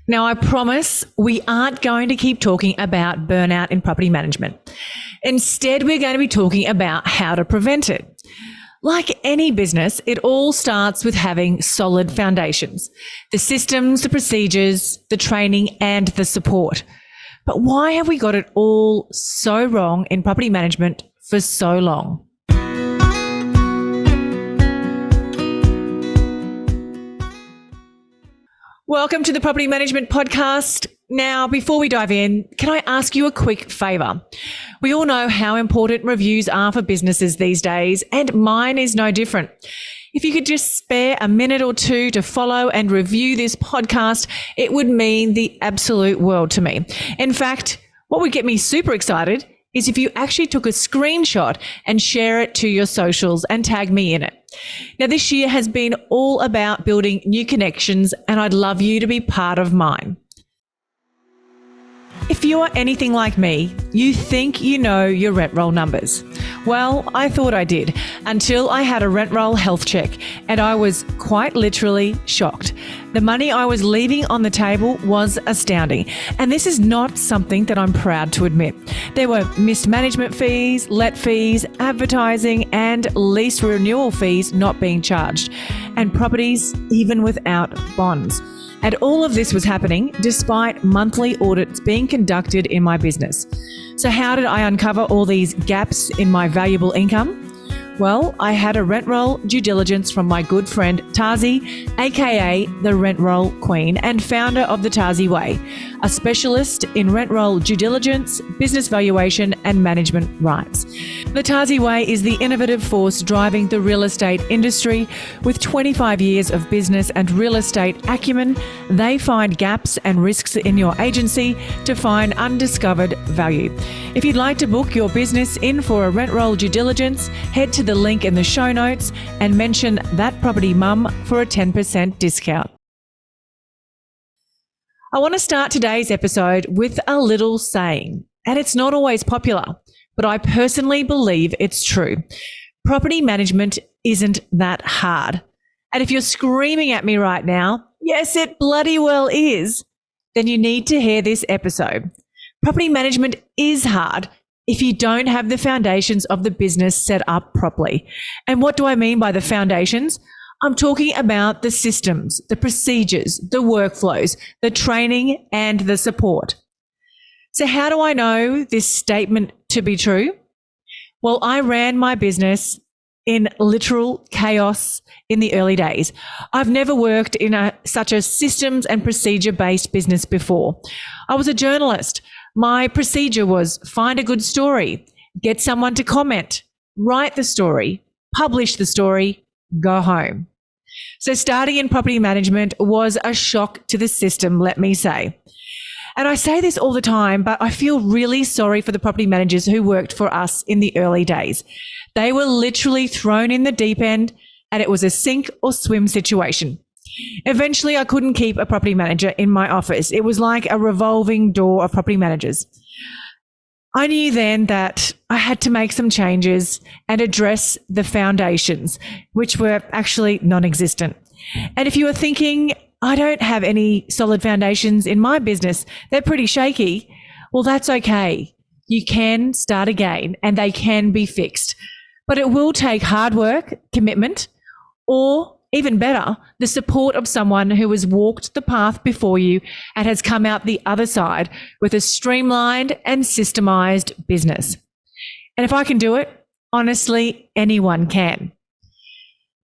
Now, I promise we aren't going to keep talking about burnout in property management. Instead, we're going to be talking about how to prevent it. Like any business, it all starts with having solid foundations, the systems, the procedures, the training, and the support. But why have we got it all so wrong in property management for so long? Welcome to the Property Management Podcast. Now, before we dive in, can I ask you a quick favour? We all know how important reviews are for businesses these days, and mine is no different. If you could just spare a minute or two to follow and review this podcast, it would mean the absolute world to me. In fact, what would get me super excited is if you actually took a screenshot and share it to your socials and tag me in it. Now, this year has been all about building new connections, and I'd love you to be part of mine. If you are anything like me, you think you know your rent roll numbers. Well, I thought I did until I had a rent roll health check, and I was quite literally shocked. The money I was leaving on the table was astounding, and this is not something that I'm proud to admit. There were missed management fees, let fees, advertising, and lease renewal fees not being charged, and properties even without bonds. And all of this was happening despite monthly audits being conducted in my business. So how did I uncover all these gaps in my valuable income? Well, I had a rent roll due diligence from my good friend Tazi, aka the Rent Roll Queen and founder of the Tazi Way, a specialist in rent roll due diligence, business valuation and management rights. The Tazi Way is the innovative force driving the real estate industry. With 25 years of business and real estate acumen, they find gaps and risks in your agency to find undiscovered value. If you'd like to book your business in for a rent roll due diligence, head to the link in the show notes and mention That Property Mum for a 10% discount. I want to start today's episode with a little saying, and it's not always popular, but I personally believe it's true. Property management isn't that hard. And if you're screaming at me right now, yes, it bloody well is, then you need to hear this episode. Property management is hard if you don't have the foundations of the business set up properly. And what do I mean by the foundations? I'm talking about the systems, the procedures, the workflows, the training, and the support. So how do I know this statement to be true? Well, I ran my business in literal chaos in the early days. I've never worked in such a systems and procedure-based business before. I was a journalist. My procedure was find a good story, get someone to comment, write the story, publish the story, go home. So starting in property management was a shock to the system, let me say. And I say this all the time, but I feel really sorry for the property managers who worked for us in the early days. They were literally thrown in the deep end, and it was a sink or swim situation. Eventually, I couldn't keep a property manager in my office. It was like a revolving door of property managers. I knew then that I had to make some changes and address the foundations, which were actually non-existent. And if you are thinking, I don't have any solid foundations in my business, they're pretty shaky, well, that's okay. You can start again and they can be fixed. But it will take hard work, commitment, or even better, the support of someone who has walked the path before you and has come out the other side with a streamlined and systemized business. And if I can do it, honestly, anyone can.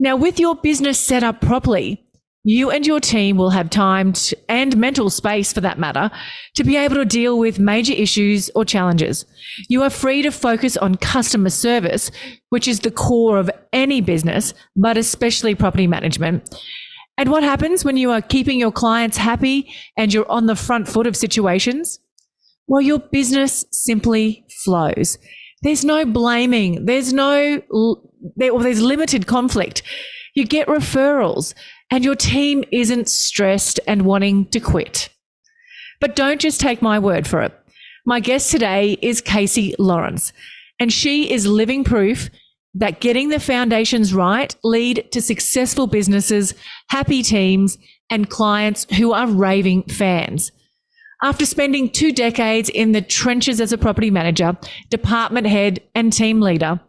Now, with your business set up properly, you and your team will have time and mental space, for that matter, to be able to deal with major issues or challenges. You are free to focus on customer service, which is the core of any business, but especially property management. And what happens when you are keeping your clients happy and you're on the front foot of situations? Well, your business simply flows. There's no blaming. There's limited conflict. You get referrals. And your team isn't stressed and wanting to quit. But don't just take my word for it. My guest today is Kasey Lawrence, and she is living proof that getting the foundations right lead to successful businesses, happy teams, and clients who are raving fans. After spending 2 decades in the trenches as a property manager, department head, and team leader,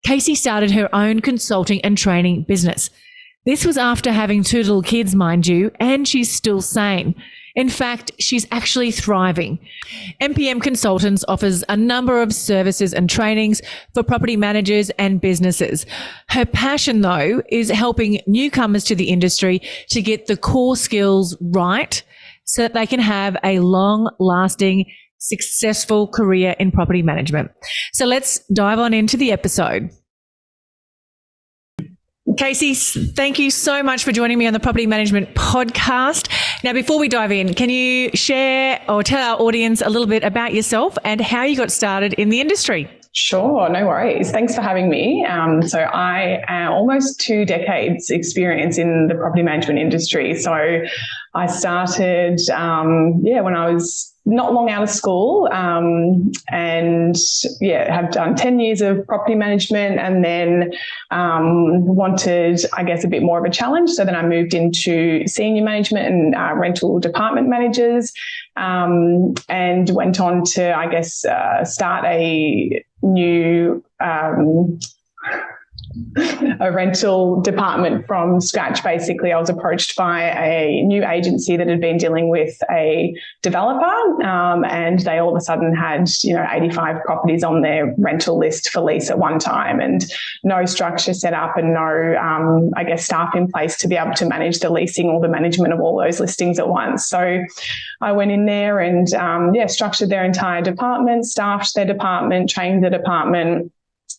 Kasey started her own consulting and training business. This was after having 2 little kids, mind you, and she's still sane. In fact, she's actually thriving. MPM Consultants offers a number of services and trainings for property managers and businesses. Her passion, though, is helping newcomers to the industry to get the core skills right so that they can have a long-lasting, successful career in property management. So let's dive on into the episode. Kasey, thank you so much for joining me on the Property Management Podcast. Now, before we dive in, can you share or tell our audience a little bit about yourself and how you got started in the industry? Sure, no worries. Thanks for having me. So I am almost 2 decades experience in the property management industry. So I started, when I was not long out of school, and have done 10 years of property management, and then wanted, I guess, a bit more of a challenge. So then I moved into senior management and rental department managers, and went on to, I guess, start a new a rental department from scratch. Basically, I was approached by a new agency that had been dealing with a developer, and they all of a sudden had 85 properties on their rental list for lease at one time, and no structure set up and no staff in place to be able to manage the leasing or the management of all those listings at once. So I went in there and structured their entire department, staffed their department, trained the department.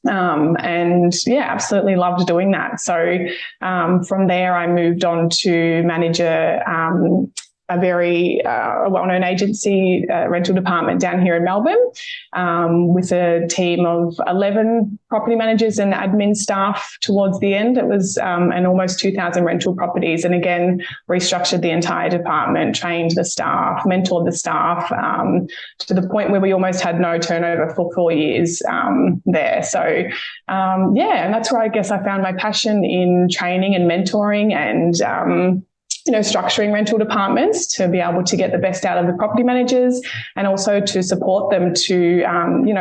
Absolutely loved doing that. So from there, I moved on to manage a very well-known agency rental department down here in Melbourne, with a team of 11 property managers and admin staff towards the end. It was and almost 2,000 rental properties, and again, restructured the entire department, trained the staff, mentored the staff, to the point where we almost had no turnover for 4 years there. So, and that's where I guess I found my passion in training and mentoring and structuring rental departments to be able to get the best out of the property managers, and also to support them to,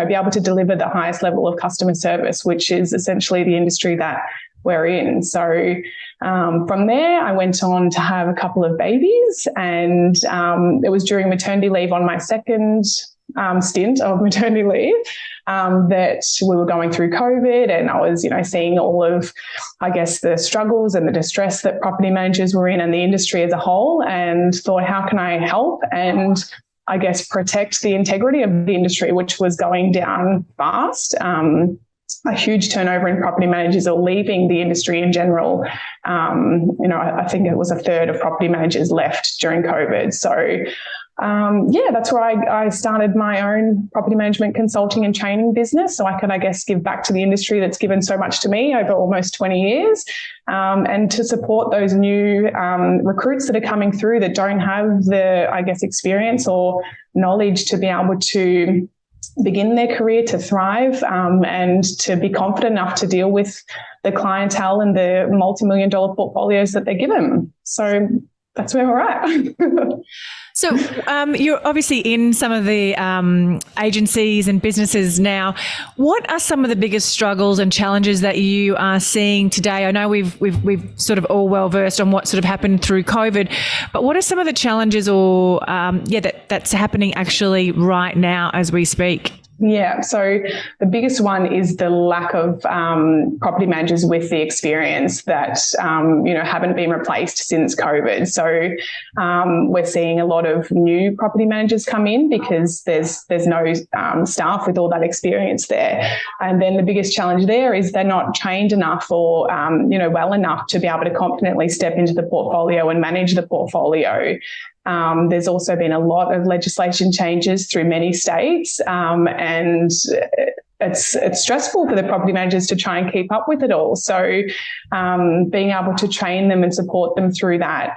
be able to deliver the highest level of customer service, which is essentially the industry that we're in. So from there, I went on to have a couple of babies, and it was during maternity leave on my second stint of maternity leave that we were going through COVID, and I was, seeing all of, I guess, the struggles and the distress that property managers were in and the industry as a whole, and thought, how can I help and, I guess, protect the integrity of the industry, which was going down fast. A huge turnover in property managers are leaving the industry in general. I think it was a third of property managers left during COVID. So, that's where I started my own property management consulting and training business, so I could, I guess, give back to the industry that's given so much to me over almost 20 years, and to support those new recruits that are coming through that don't have the, I guess, experience or knowledge to be able to begin their career, to thrive, and to be confident enough to deal with the clientele and the multi-million-dollar portfolios that they're given. So that's where we're at. So you're obviously in some of the agencies and businesses now. What are some of the biggest struggles and challenges that you are seeing today? I know we've sort of all well versed on what sort of happened through COVID, but what are some of the challenges or that's happening actually right now as we speak? Yeah, so the biggest one is the lack of property managers with the experience that, haven't been replaced since COVID. So we're seeing a lot of new property managers come in because there's no staff with all that experience there. And then the biggest challenge there is they're not trained enough or, well enough to be able to confidently step into the portfolio and manage the portfolio. There's also been a lot of legislation changes through many states, and it's stressful for the property managers to try and keep up with it all. So being able to train them and support them through that,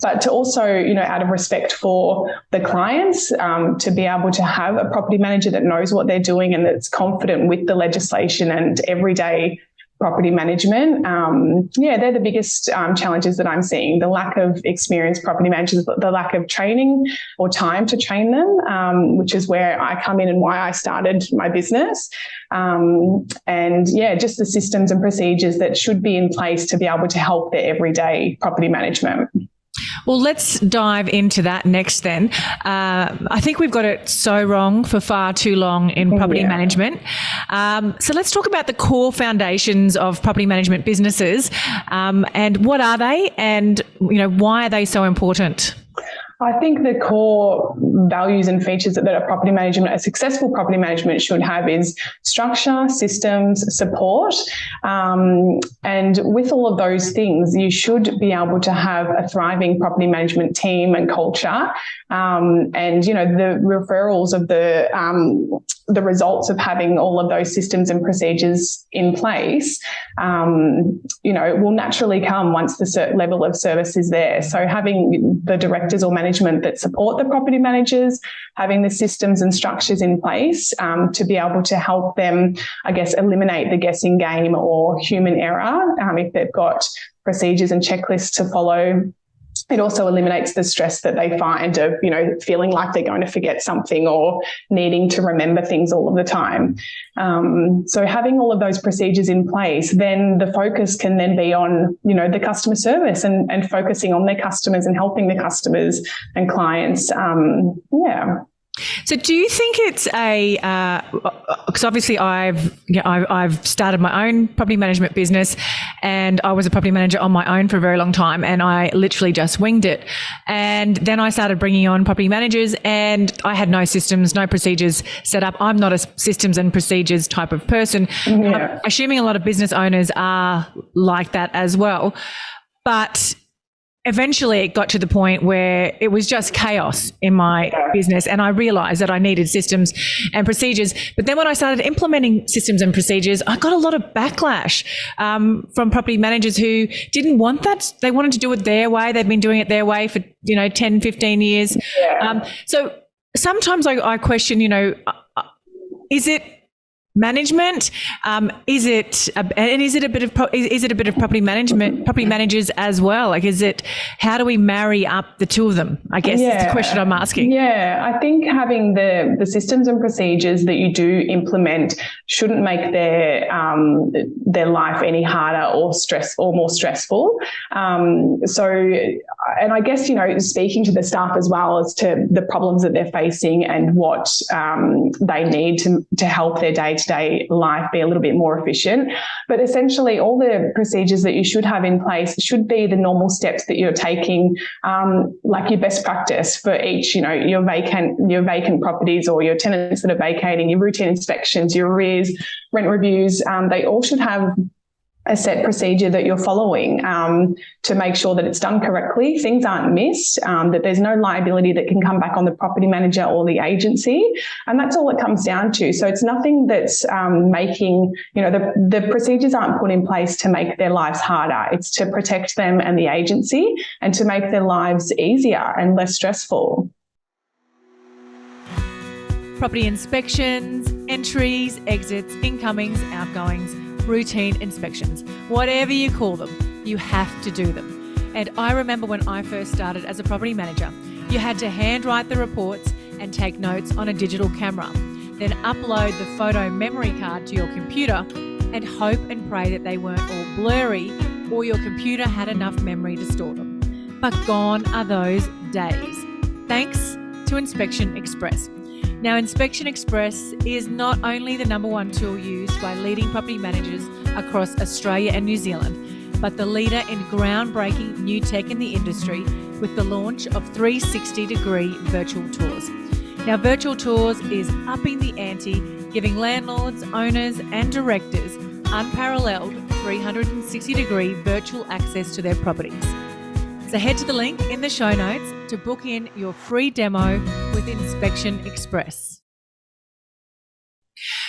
but to also, out of respect for the clients, to be able to have a property manager that knows what they're doing and that's confident with the legislation and everyday property management. They're the biggest challenges that I'm seeing. The lack of experienced property managers, the lack of training or time to train them, which is where I come in and why I started my business. Just the systems and procedures that should be in place to be able to help their everyday property management. Well, let's dive into that next then. I think we've got it so wrong for far too long in property management. So let's talk about the core foundations of property management businesses, and what are they, and why are they so important? I think the core values and features that a successful property management should have is structure, systems, support. And with all of those things, you should be able to have a thriving property management team and culture. The referrals of the results of having all of those systems and procedures in place, will naturally come once the level of service is there. So having the directors or management that support the property managers, having the systems and structures in place to be able to help them, I guess, eliminate the guessing game or human error if they've got procedures and checklists to follow. It also eliminates the stress that they find of, feeling like they're going to forget something or needing to remember things all of the time. So having all of those procedures in place, then the focus can then be on, the customer service and focusing on their customers and helping the customers and clients. So do you think it's because obviously I've started my own property management business, and I was a property manager on my own for a very long time, and I literally just winged it. And then I started bringing on property managers, and I had no systems, no procedures set up. I'm not a systems and procedures type of person. I'm assuming a lot of business owners are like that as well. But eventually it got to the point where it was just chaos in my business, and I realized that I needed systems and procedures. But then when I started implementing systems and procedures, I got a lot of backlash from property managers who didn't want that. They wanted to do it their way. They've been doing it their way for 10, 15 years. So sometimes I question, is it management? Is it a bit of property management, property managers as well? Like, how do we marry up the two of them? I guess is the question I'm asking. I think having the systems and procedures that you do implement shouldn't make their life any harder or more stressful. And I guess, speaking to the staff as well as to the problems that they're facing and what they need to help their day-to-day life be a little bit more efficient. But essentially, all the procedures that you should have in place should be the normal steps that you're taking, like your best practice for each, your vacant properties or your tenants that are vacating, your routine inspections, your arrears, rent reviews. They all should have a set procedure that you're following to make sure that it's done correctly, things aren't missed, that there's no liability that can come back on the property manager or the agency. And that's all it comes down to. So it's nothing that's making, the procedures aren't put in place to make their lives harder. It's to protect them and the agency and to make their lives easier and less stressful. Property inspections, entries, exits, incomings, outgoings, routine inspections, whatever you call them, you have to do them. And I remember when I first started as a property manager, you had to handwrite the reports and take notes on a digital camera, then upload the photo memory card to your computer and hope and pray that they weren't all blurry or your computer had enough memory to store them. But gone are those days, thanks to Inspection Express. Now, Inspection Express is not only the #1 tool used by leading property managers across Australia and New Zealand, but the leader in groundbreaking new tech in the industry with the launch of 360-degree virtual tours. Now, virtual tours is upping the ante, giving landlords, owners and directors unparalleled 360-degree virtual access to their properties. So head to the link in the show notes to book in your free demo with Inspection Express.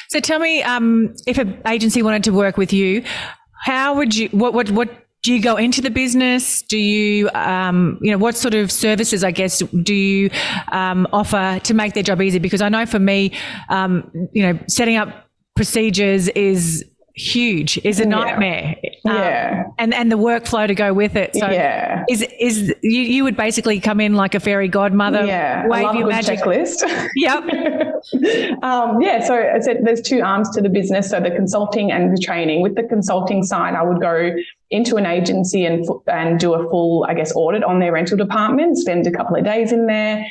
So tell me, if an agency wanted to work with you, how would you? What do you go into the business? Do you, what sort of services, I guess, do you offer to make their job easy? Because I know for me, setting up procedures is huge, is a nightmare. Yeah. And the workflow to go with it. So yeah. is you would basically come in like a fairy godmother, wave your magic checklist. Yep. So I said there's two arms to the business, so the consulting and the training. With the consulting side, I would go into an agency and do a full, I guess, audit on their rental department, spend a couple of days in there,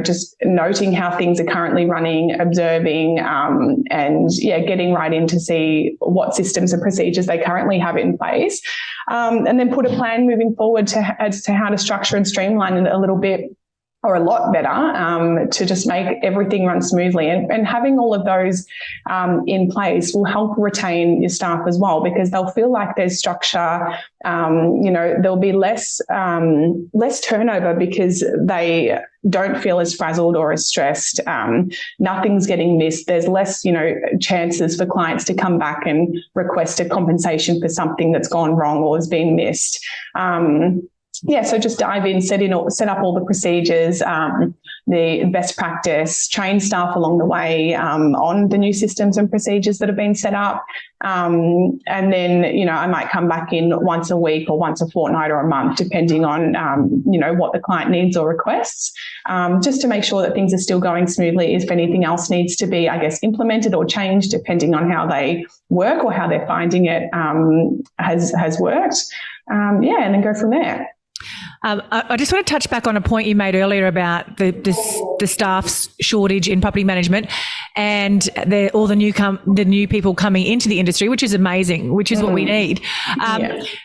just noting how things are currently running, observing, and getting right in to see what systems and procedures they currently have in place, and then put a plan moving forward as to how to structure and streamline it a little bit, or a lot better, to just make everything run smoothly. And having all of those in place will help retain your staff as well, because they'll feel like there's structure. There'll be less turnover because they don't feel as frazzled or as stressed. Nothing's getting missed. There's less, chances for clients to come back and request a compensation for something that's gone wrong or has been missed. So just dive in, set up all the procedures, the best practice, train staff along the way on the new systems and procedures that have been set up. And then, I might come back in once a week or once a fortnight or a month, depending on, what the client needs or requests, just to make sure that things are still going smoothly. If anything else needs to be, I guess, implemented or changed, depending on how they work or how they're finding it has worked. And then go from there. I just want to touch back on a point you made earlier about the staff's shortage in property management and all the new people coming into the industry, which is amazing, which is what we need.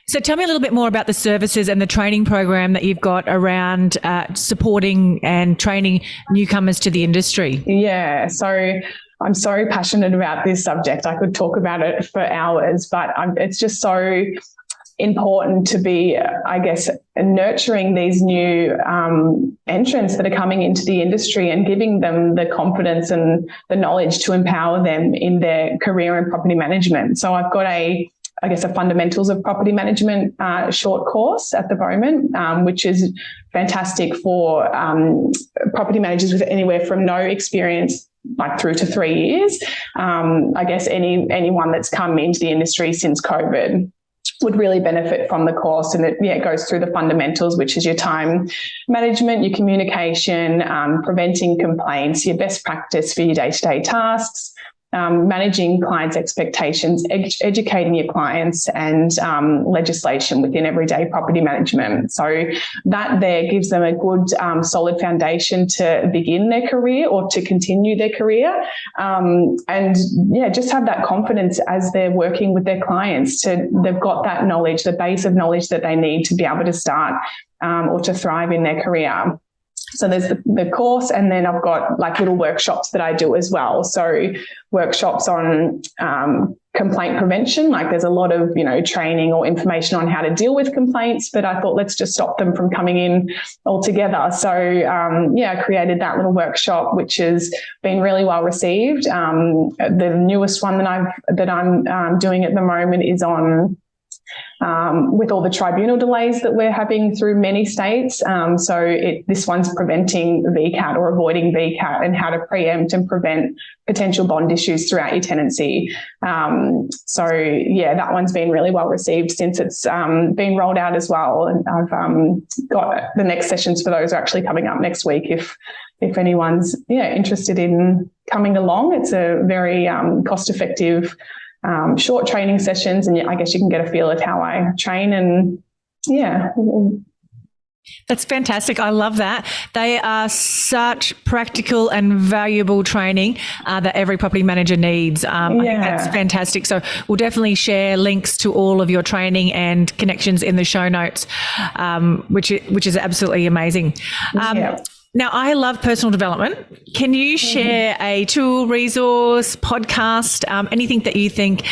So tell me a little bit more about the services and the training program that you've got around supporting and training newcomers to the industry. Yeah, so I'm so passionate about this subject. I could talk about it for hours, but it's just so important to be, I guess, nurturing these new entrants that are coming into the industry and giving them the confidence and the knowledge to empower them in their career in property management. So I've got a fundamentals of property management short course at the moment, which is fantastic for property managers with anywhere from no experience like through to 3 years. I guess anyone that's come into the industry since COVID would really benefit from the course. And it goes through the fundamentals, which is your time management, your communication, preventing complaints, your best practice for your day-to-day tasks, managing clients' expectations, educating your clients, and legislation within everyday property management. So that there gives them a good, solid foundation to begin their career or to continue their career. Just have that confidence as they're working with their clients. They've got that knowledge, the base of knowledge that they need to be able to start or to thrive in their career. So there's the course, and then I've got like little workshops that I do as well. So workshops on complaint prevention, like there's a lot of, training or information on how to deal with complaints, but I thought let's just stop them from coming in altogether. So I created that little workshop, which has been really well received. The newest one that I'm doing at the moment is on with all the tribunal delays that we're having through many states. This one's preventing VCAT or avoiding VCAT and how to preempt and prevent potential bond issues throughout your tenancy. That one's been really well received since it's been rolled out as well. And I've got the next sessions for those are actually coming up next week if anyone's interested in coming along. It's a very cost-effective short training sessions, and I guess you can get a feel of how I train. And that's fantastic. I love that. They are such practical and valuable training that every property manager needs. I think that's fantastic. So we'll definitely share links to all of your training and connections in the show notes, which is absolutely amazing. Now, I love personal development. Can you share a tool, resource, podcast, anything that you think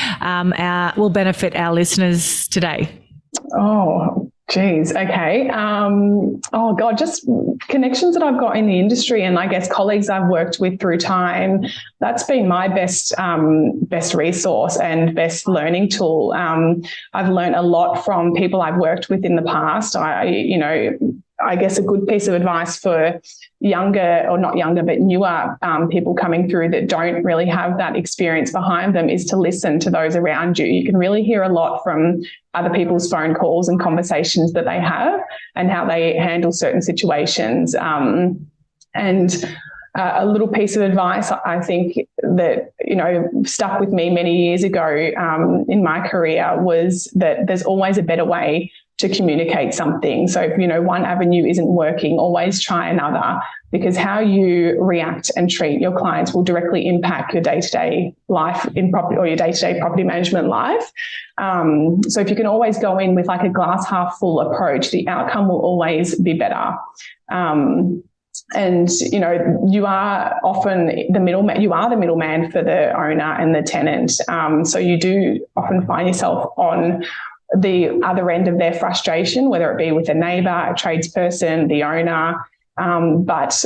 will benefit our listeners today? Oh, geez. Okay. Just connections that I've got in the industry and I guess colleagues I've worked with through time. That's been my best resource and best learning tool. I've learned a lot from people I've worked with in the past. I guess a good piece of advice for younger, or not younger, but newer people coming through that don't really have that experience behind them is to listen to those around you. You can really hear a lot from other people's phone calls and conversations that they have and how they handle certain situations. A little piece of advice I think that, stuck with me many years ago in my career was that there's always a better way to communicate something. So if, one avenue isn't working, always try another, because how you react and treat your clients will directly impact your day-to-day life in property, or your day-to-day property management life. So if you can always go in with like a glass half full approach, the outcome will always be better. And, you are often the middleman. You are the middleman for the owner and the tenant. So you do often find yourself on the other end of their frustration, whether it be with a neighbour, a tradesperson, the owner. But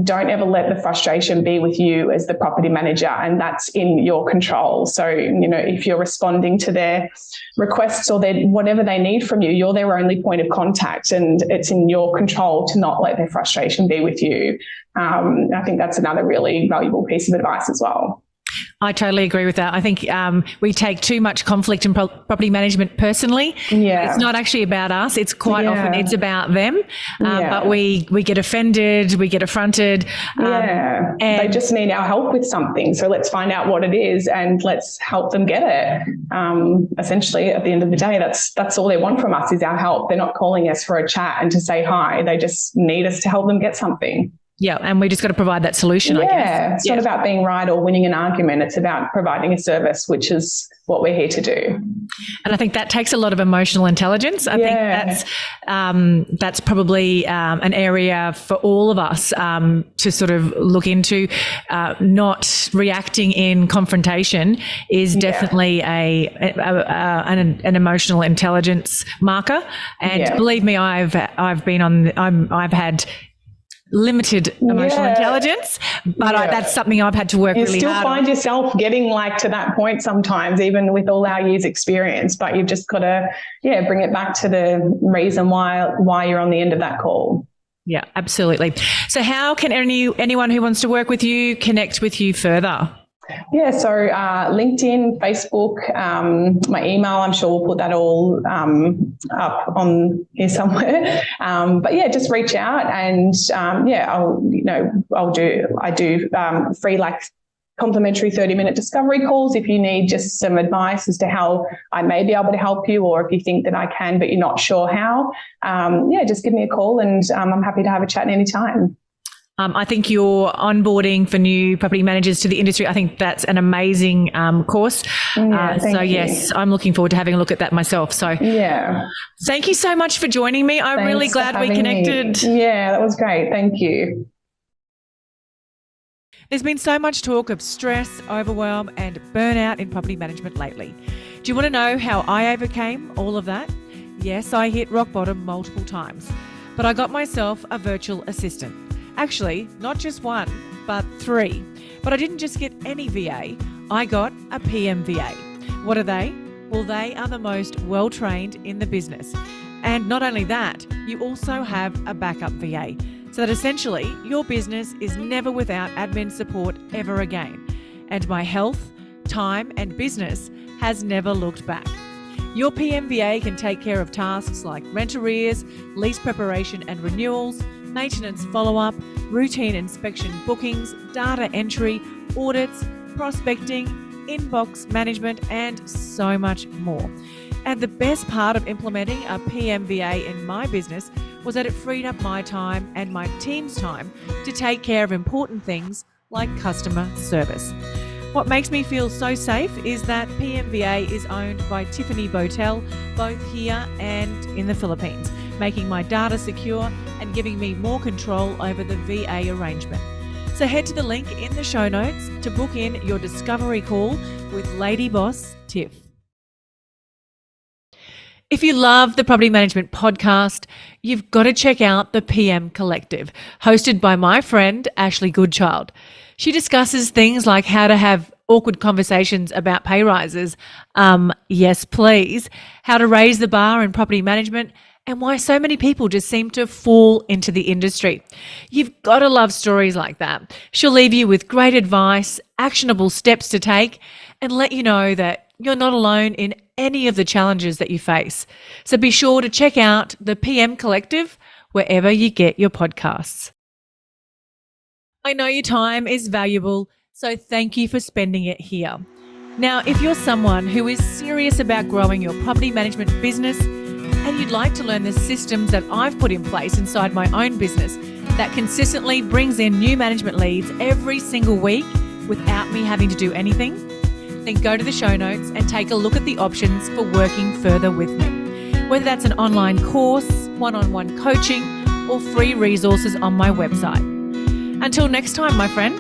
don't ever let the frustration be with you as the property manager, and that's in your control. So, if you're responding to their requests or whatever they need from you, you're their only point of contact, and it's in your control to not let their frustration be with you. I think that's another really valuable piece of advice as well. I totally agree with that. I think we take too much conflict in property management personally. Yeah. It's not actually about us. It's quite often it's about them. But we get offended, we get affronted. And they just need our help with something. So let's find out what it is and let's help them get it. Essentially, at the end of the day, that's all they want from us is our help. They're not calling us for a chat and to say hi. They just need us to help them get something. Yeah, and we just got to provide that solution, I guess. It's not about being right or winning an argument. It's about providing a service, which is what we're here to do. And I think that takes a lot of emotional intelligence. I think that's probably an area for all of us to sort of look into. Not reacting in confrontation is definitely an emotional intelligence marker. And believe me, I've had limited emotional intelligence, but that's something I've had to work really hard on. You still find yourself getting to that point sometimes, even with all our years experience, but you've just got to, bring it back to the reason why you're on the end of that call. Yeah, absolutely. So how can anyone who wants to work with you connect with you further? Yeah, so LinkedIn, Facebook, my email, I'm sure we'll put that all up on here somewhere. But just reach out and I do free complimentary 30-minute discovery calls if you need just some advice as to how I may be able to help you, or if you think that I can but you're not sure how. Just give me a call and I'm happy to have a chat anytime. I think your onboarding for new property managers to the industry, I think that's an amazing course. Yes, I'm looking forward to having a look at that myself. So thank you so much for joining me. I'm really glad we connected. Yeah, that was great. Thank you. There's been so much talk of stress, overwhelm and burnout in property management lately. Do you want to know how I overcame all of that? Yes, I hit rock bottom multiple times, but I got myself a virtual assistant. Actually, not just one, but 3. But I didn't just get any VA, I got a PM VA. What are they? Well, they are the most well-trained in the business. And not only that, you also have a backup VA, so that essentially your business is never without admin support ever again. And my health, time and business has never looked back. Your PM VA can take care of tasks like rent arrears, lease preparation and renewals, maintenance follow-up, routine inspection bookings, data entry, audits, prospecting, inbox management, and so much more. And the best part of implementing a PMVA in my business was that it freed up my time and my team's time to take care of important things like customer service. What makes me feel so safe is that PMVA is owned by Tiffany Botel, both here and in the Philippines, making my data secure and giving me more control over the VA arrangement. So head to the link in the show notes to book in your discovery call with Lady Boss Tiff. If you love the Property Management Podcast, you've got to check out the PM Collective, hosted by my friend Ashley Goodchild. She discusses things like how to have awkward conversations about pay rises, yes please, how to raise the bar in property management, and why so many people just seem to fall into the industry. You've got to love stories like that. She'll leave you with great advice, actionable steps to take, and let you know that you're not alone in any of the challenges that you face. So be sure to check out the PM Collective wherever you get your podcasts. I know your time is valuable, so thank you for spending it here. Now, if you're someone who is serious about growing your property management business and you'd like to learn the systems that I've put in place inside my own business that consistently brings in new management leads every single week without me having to do anything, then go to the show notes and take a look at the options for working further with me. Whether that's an online course, one-on-one coaching, or free resources on my website. Until next time, my friend.